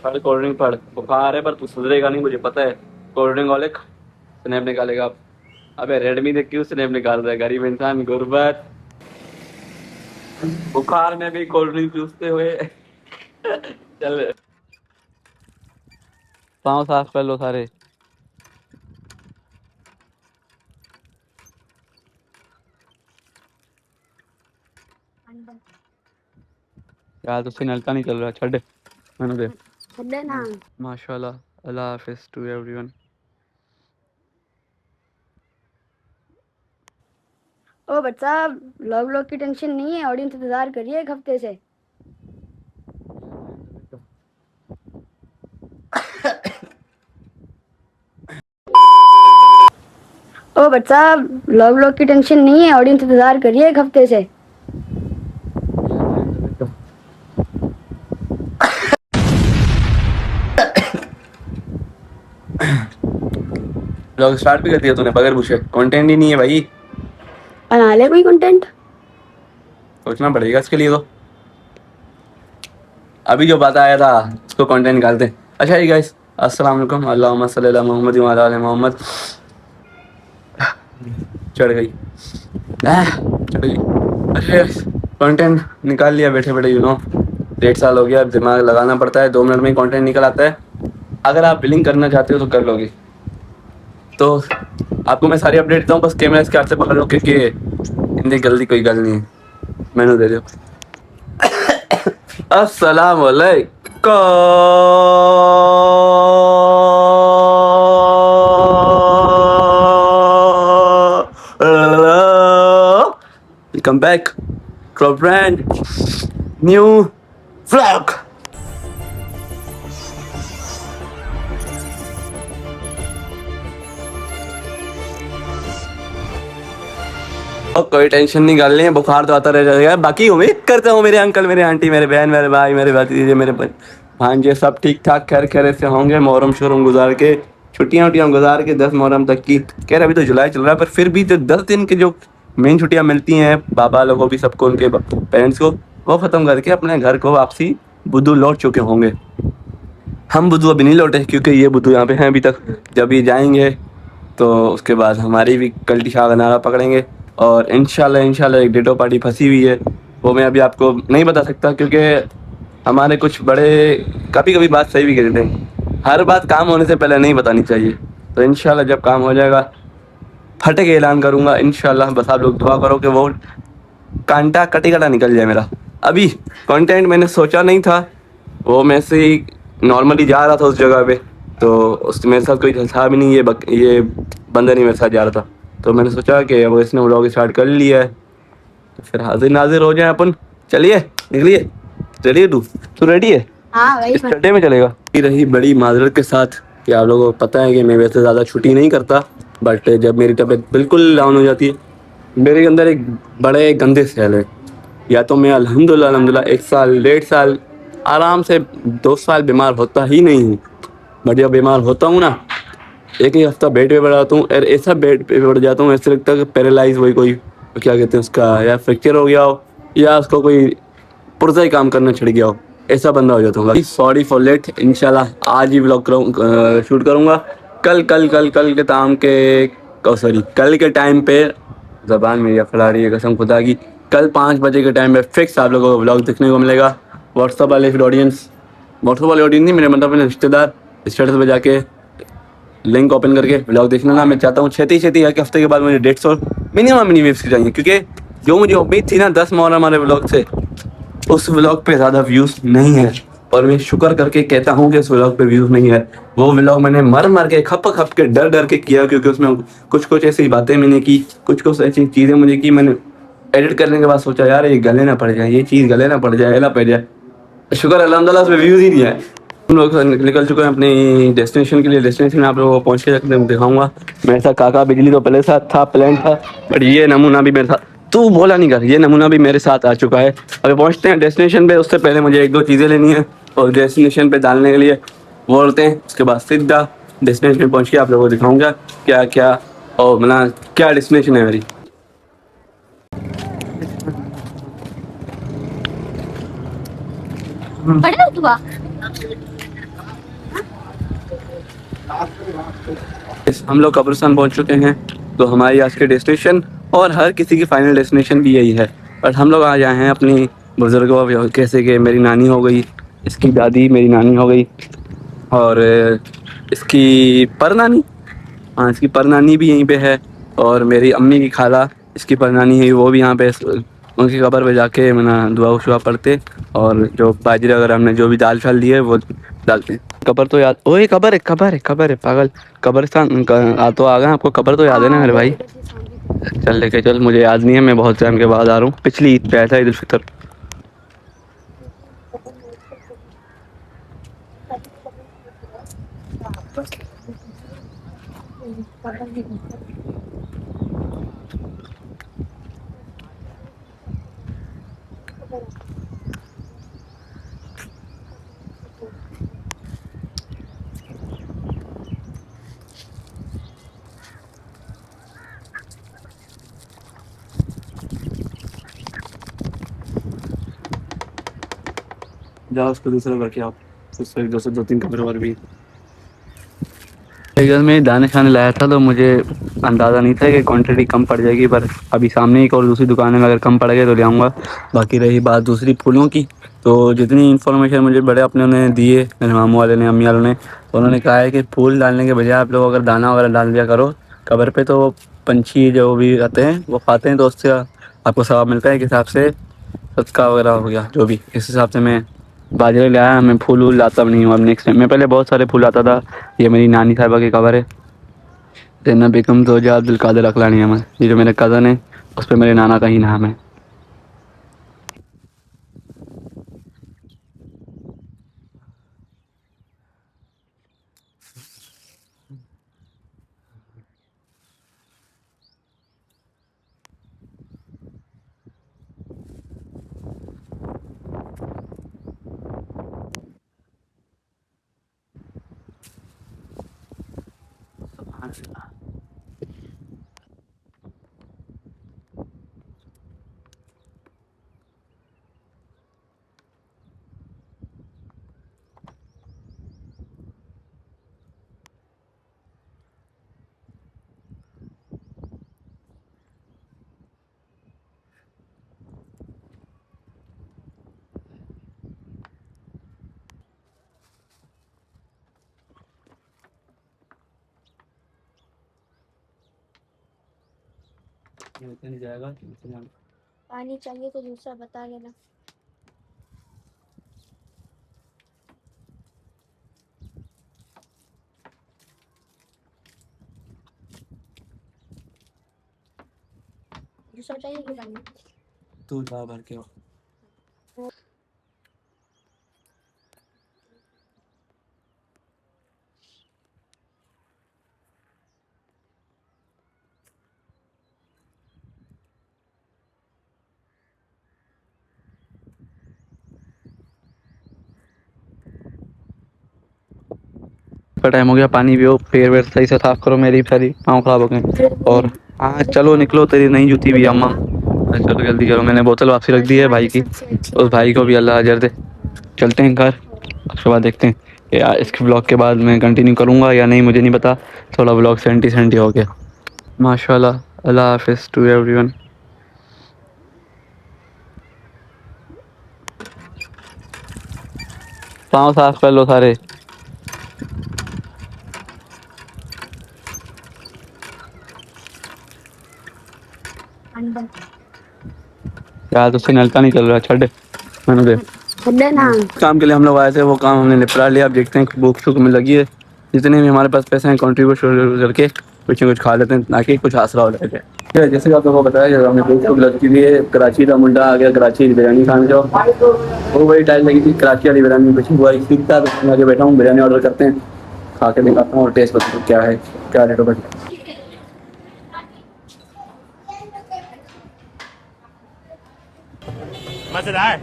पढ़ cold drink पढ़, बुखार है पर तू सुधरेगा नहीं, मुझे पता है। कोल्ड ड्रिंक वाले स्नैप निकालेगा। अबे रेडमी देख क्यों स्नैप निकाल रहा है गरीब इंसान, गुर्बत। बुखार में भी कोल्ड ड्रिंक चूसते हुए। चल पाँव साफ कर लो सारे। यार तुझसे नलका नहीं चल रहा, छड़ मैंने दे। छड्डे ना। माशाल्लाह, अल्लाह हाफिज टू एवरीवन। ओ बच्चा, लव लॉग की टेंशन नहीं है, ऑडियंस इंतजार कर रही है एक हफ्ते से। ओ बच्चा, लव लॉग की टेंशन नहीं है, ऑडियंस इंतजार कर रही है एक हफ्ते से। ब्लॉग स्टार्ट भी कर दिया तूने बगैर पूछे, कंटेंट ही नहीं है भाई। बना ले कोई कंटेंट। सोचना पड़ेगा इसके लिए तो। अभी जो बात आया था उसको कंटेंट निकालते हैं। अच्छा जी गाइस, अस्सलाम वालेकुम, अल्लाहुम्मा सल्ली अला मोहम्मद व अला आलि मोहम्मद। चढ़ गई, चढ़ गई। अच्छा कंटेंट निकाल लिया बैठे बैठे, 1.5 साल हो गया, अब दिमाग लगाना पड़ता है, 2 मिनट में ही कंटेंट निकल आता है। अगर आप बिलिंग करना चाहते हो तो कर लोगे। तो आपको मैं सारी अपडेट देता हूँ, बस कैमरा इसके हाथ से पकड़ लो क्योंकि हिंदी गलती कोई गल नहीं है। मैंने दे दो। अस्सलाम वालेकुम, welcome back to brand new vlog. और कोई टेंशन नहीं करनी है, बुखार तो आता रह जाएगा। बाकी उम्मीद करता हूँ मेरे अंकल, मेरे आंटी, मेरे बहन, मेरे भाई, मेरे भतीजे, मेरे भांजे सब ठीक ठाक खैर खैरियत से होंगे। मुहर्रम शुरू गुजार के, छुट्टियाँ वुट्टियाँ गुजार के 10 मुहर्रम तक की। खैर अभी तो जुलाई चल रहा है, पर फिर भी जो 10 दिन की जो मेन छुट्टियाँ मिलती हैं बाबा लोगों भी, सबको, उनके पेरेंट्स को, वो ख़त्म करके अपने घर को वापसी बुद्धू लौट चुके होंगे। हम बुद्धू अभी नहीं लौटे क्योंकि ये बुद्धू यहाँ पे हैं अभी तक। जब ये जाएंगे तो उसके बाद हमारी भी कल्टी शाह नारा पकड़ेंगे। और इंशाल्लाह एक डेटो पार्टी फंसी हुई है, वो मैं अभी आपको नहीं बता सकता क्योंकि हमारे कुछ बड़े कभी कभी बात सही भी कहते हैं। हर बात काम होने से पहले नहीं बतानी चाहिए। तो इंशाल्लाह जब काम हो जाएगा फटे के ऐलान करूँगा इंशाल्लाह। बस आप लोग दुआ करो कि वो कांटा कटी कटा निकल जाए मेरा। अभी कंटेंट मैंने सोचा नहीं था, वो मैं से ही नॉर्मली जा रहा था उस जगह पे, तो उस मेरे साथ कोई था भी नहीं, ये बंदा नहीं मेरे साथ जा रहा था। तो मैंने सोचा कि अब इसने व्लॉग स्टार्ट कर लिया है तो फिर हाजिर नाजिर हो जाए अपन। चलिए निकलिए, चलिए तू रेडी है? हाँ भाई। इस चड्डे में चलेगा। रही बड़ी माजरत के साथ कि आप लोगों को पता है कि मैं वैसे ज़्यादा छुट्टी नहीं करता, बट जब मेरी तबीयत बिल्कुल डाउन हो जाती है, मेरे अंदर एक बड़े गंदे ख्याल है। या तो मैं अल्हम्दुलिल्लाह 1 साल 1.5 साल आराम से 2 साल बीमार होता ही नहीं हूँ, बट जब बीमार होता हूँ ना, एक ही हफ्ता बेड पे पड़ जाता हूँ और ऐसा बेड पे पड़ जाता हूँ, ऐसा लगता है कि पैरालाइज, वही कोई क्या कहते हैं उसका, या फ्रैक्चर हो गया हो या उसको कोई पुर्जा ही काम करना छिड़ गया हो, ऐसा बंदा हो जाता हूँ। Sorry for late. इंशाल्लाह आज ही व्लॉग शूट करूँगा। कल कल कल कल के टाइम के सॉरी कल के टाइम पे, ज़बान मेरी फैला रही है कसम खुदा की, कल 5 बजे के टाइम पे फिक्स आप लोगों को व्लॉग देखने को मिलेगा। व्हाट्सअप वाले ऑडियंस नहीं, मेरे मतलब अपने रिश्तेदार स्टेटस पे जाके लिंक ओपन करके व्लॉग देखना ना। मैं चाहता हूँ छेती एक हफ्ते के बाद मुझे 150 मिनिमम व्यूज़ की चाहिए, क्योंकि जो मुझे उम्मीद थी ना 10 मुहर्रम हमारे व्लॉग से, उस व्लॉग पे ज़्यादा व्यूज़ नहीं है। और मैं शुक्र करके कहता हूँ कि उस व्लॉग पे व्यूज़ नहीं है। वो व्लॉग मैंने मर के खप के डर के किया, क्योंकि उसमें कुछ ऐसी बातें मैंने की, कुछ ऐसी चीज़ें मुझे की। मैंने एडिट करने के बाद सोचा यार ये गले ना पड़ जाए, ये चीज़ गले ना पड़ जाए, ना पड़ जाए। शुक्र अल्हम्दुलिल्लाह उस पर व्यूज़ ही नहीं है। हम लोग निकल चुके हैं अपनी डेस्टिनेशन के लिए। डेस्टिनेशन में आप लोगों को पहुँच के दिखाऊंगा। मेरे साथ काका बिजली तो पहले साथ था, प्लान था, बट ये नमूना भी मेरे साथ, तू बोला नहीं कर, ये नमूना भी मेरे साथ आ चुका है। अभी पहुँचते हैं डेस्टिनेशन पे, उससे पहले मुझे 1-2 चीज़ें लेनी है और डेस्टिनेशन पे डालने के लिए बोलते हैं। उसके बाद सीधा डेस्टिनेशन पे पहुँच के आप लोगों को दिखाऊँगा क्या क्या, और मतलब क्या डेस्टिनेशन है मेरी। हम लोग कब्रिस्तान पहुंच चुके हैं। तो हमारी आज की डेस्टिनेशन और हर किसी की फाइनल डेस्टिनेशन भी यही है। बट हम लोग आज आए हैं अपनी बुजुर्गों, कैसे कि मेरी नानी हो गई, इसकी दादी मेरी नानी हो गई, और इसकी परनानी, हाँ इसकी परनानी भी यहीं पे है, और मेरी अम्मी की खाला इसकी परनानी है वो भी यहाँ पे। उनकी कब्र पे जाके मैंने दुआ शुआ पढ़ते, और जो बाजरे वगैरह हमने जो भी दाल शाल ली है वो डालते हैं। कब्र तो याद, ओए कब्र है, कब्र है, कब्र है पागल। कब्रिस्तान तो आ गए, आपको कब्र तो याद है ना मेरे भाई? चल लेके चल, मुझे याद नहीं है, मैं बहुत टाइम के बाद आ रहा हूँ। पिछली ईद पे आया था, ईद उल फितर। जाओ उसको दूसरा करके आप, उससे दो तीन कब्र और भी। एक में दाने शाने लाया था तो मुझे अंदाज़ा नहीं था कि क्वांटिटी कम पड़ जाएगी, पर अभी सामने एक और दूसरी दुकान में अगर कम पड़ गए तो ले आऊँगा। बाकी रही बात दूसरी फूलों की, तो जितनी इन्फॉर्मेशन मुझे बड़े अपने ने दिए, मेरे मामू वाले ने, अम्मी वालों ने, तो उन्होंने कहा है कि फूल डालने के बजाय आप लोग अगर दाना वगैरह डाल दिया करो कबर पे, तो पंछी जो भी आते हैं वो खाते हैं, तो उससे आपको सवाब मिलता है। एक हिसाब से सदका वगैरह हो गया जो भी, इस हिसाब से मैं बाजरे लाया। मैं फूल वूल लाता भी नहीं हूँ अब नेक्स्ट टाइम। मैं पहले बहुत सारे फूल लाता था। ये मेरी नानी साहिबा की कबर है, तेना बेगम ज़ोजा अब्दुल कादिर अकलानी अहमद। ये जो मेरे कज़न है उस पर मेरे नाना का ही नाम है। पानी चाहिए तो दूसरा बता देना। दूसरा चाहिए कि पानी? तू जा भर के। का टाइम हो गया, पानी पियो, पैर वैर सही से साफ करो, मेरी सारी पाँव खराब हो गए। और हाँ चलो निकलो, तेरी नई जूती भी अम्मा। चलो जल्दी करो, मैंने बोतल वापसी रख दी है भाई की, उस भाई को भी अल्लाह अजर दे। चलते हैं घर, उसके बाद देखते हैं कि यार इसके ब्लॉग के बाद मैं कंटिन्यू करूँगा या नहीं, मुझे नहीं पता। थोड़ा ब्लॉग सेंटी सेंटी हो गया। माशाल्लाह, अल्लाह हाफिज़ टू एवरीवन। पाँव साफ कर लो सारे। यार तुझसे नलका नहीं चल रहा, छड़ मैंने दे। काम के लिए हम लोग आए थे, वो काम हमने निपटा लिया। अब देखते हैं, भूख शूख में लगी है, जितने भी हमारे पास पैसे हैं कंट्रीब्यूट करके कुछ न कुछ खा लेते हैं, ताकि कुछ आसरा हो जाए। जैसे कि आप लोगों को बताया, जब हमें भूख शूख लगी हुई है, कराची का मुंडा आ गया, कराची की बिरयानी खाने जाओ। वो वही टाइम लगी थी, कराची वाली बिरयानी कुछ हुआ सीखता, तो आगे बैठा हूँ, बिरयानी ऑर्डर करते हैं, खा के दिखाता हूँ और टेस्ट बताता हूँ क्या है, क्या रेट हो। मजेदार।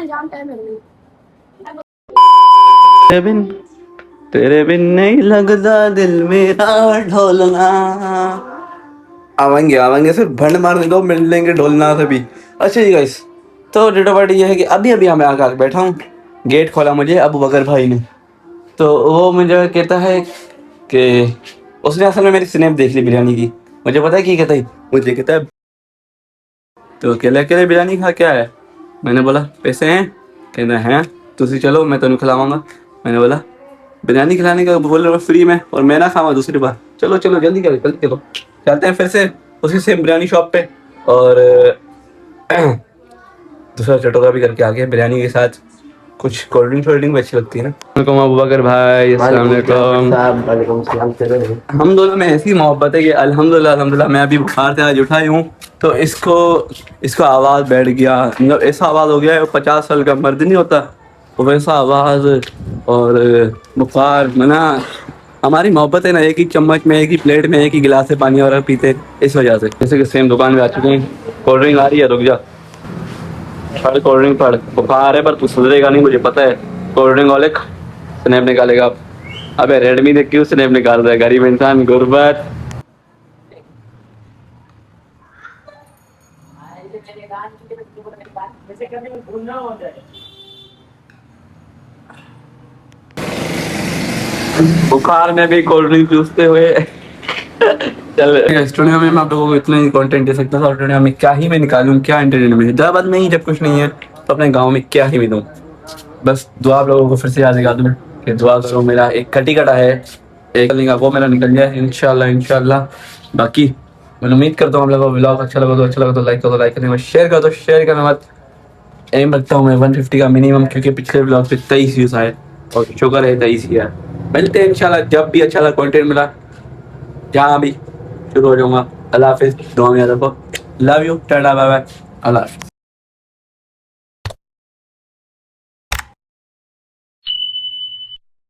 जाम टाइम है। तेरे बिन नहीं लगता दिल मेरा ढोलना। आवेंगे आवेंगे, सिर्फ भंड मारने दो, मिल लेंगे ढोलना से भी। अच्छा जी गाइस, तो डेट ऑफ बर्थ ये है कि अभी अभी मैं आकर बैठा हूँ, गेट खोला मुझे अबू बकर भाई ने। तो वो मुझे कहता है कि उसने असल में मेरी स्नैप देख ली बिरयानी की। मुझे पता है कि कहता है, मुझे कहता है तो अकेले अकेले बिरयानी खा क्या है। मैंने बोला पैसे हैं, कहना हैं तुसी चलो मैं तेन खिलावांगा। मैंने बोला बिरयानी खिलाने का बोल रहे फ्री में और मैं ना खावा दूसरी बार। चलो चलो जल्दी करो जल्दी चलो, चलते हैं फिर से उसी सेम बिरयानी शॉप पे। और दूसरा चटोरा भी करके आ गया बिरयानी के साथ। कुछ कोल्ड ड्रिंक भी अच्छी लगती है ना। वालेकुम अबू बकर भाई, अस्सलाम वालेकुम। हम दोनों में ऐसी मोहब्बत है कि अल्हम्दुलिल्लाह अल्हम्दुलिल्लाह। मैं अभी बुखार से आज उठा ही हूँ तो इसको आवाज़ बैठ गया, मतलब ऐसा आवाज़ हो गया है, 50 साल का मर्द नहीं होता वो वैसा आवाज़। और बुखार मना, हमारी मोहब्बत है ना, एक ही चम्मच में एक ही प्लेट में एक ही गिलास से पानी और पीते, इस वजह से। जैसे कि सेम दुकान में आ चुके हैं। कोल्ड ड्रिंक आ रही है, रुक जा पढ़ कोल्ड ड्रिंक पढ़। बुखार है पर तू सुधरेगा नहीं मुझे पता है। कोल्ड ड्रिंक वाले स्नैप निकालेगा। अबे रेडमी ने क्यों स्नैप निकाल रहा है, गरीब इंसान, गुर्बत। बुखार में भी कोल्ड ड्रिंक पीसते हुए चल स्टूडियो में मैं आप लोगों को इतना ही कंटेंट दे सकता था। स्टूडियो में क्या ही मैं निकालूं, क्या एंटरटेनमेंट। हैदराबाद में ही जब कुछ नहीं है तो अपने गांव में क्या ही मैं दूं। बस दुआ आप लोगों को फिर से याद दिला दूं कि दुआ करो। मेरा एक कटी कटा है, एक निकाह वो मेरा निकल जाए इंशाल्लाह इंशाल्लाह। बाकी मैं उम्मीद करता हूँ आप लोगों को व्लॉग अच्छा लगा तो लाइक करो, लाइक करने शेयर कर दो, शेयर करना मत। एम रखता हूँ मैं 150 का मिनिमम, क्योंकि पिछले ब्लॉग पे 23 व्यूज आए और शुक्र है 23 ही है। मिलते हैं इंशाल्लाह जब भी अच्छा कंटेंट मिला, जहाँ भी शुरू हो जाऊंगा। अल्लाह हाफिज़, दुआ में याद रखो। Love you, tata bye bye, अल्लाह हाफिज़।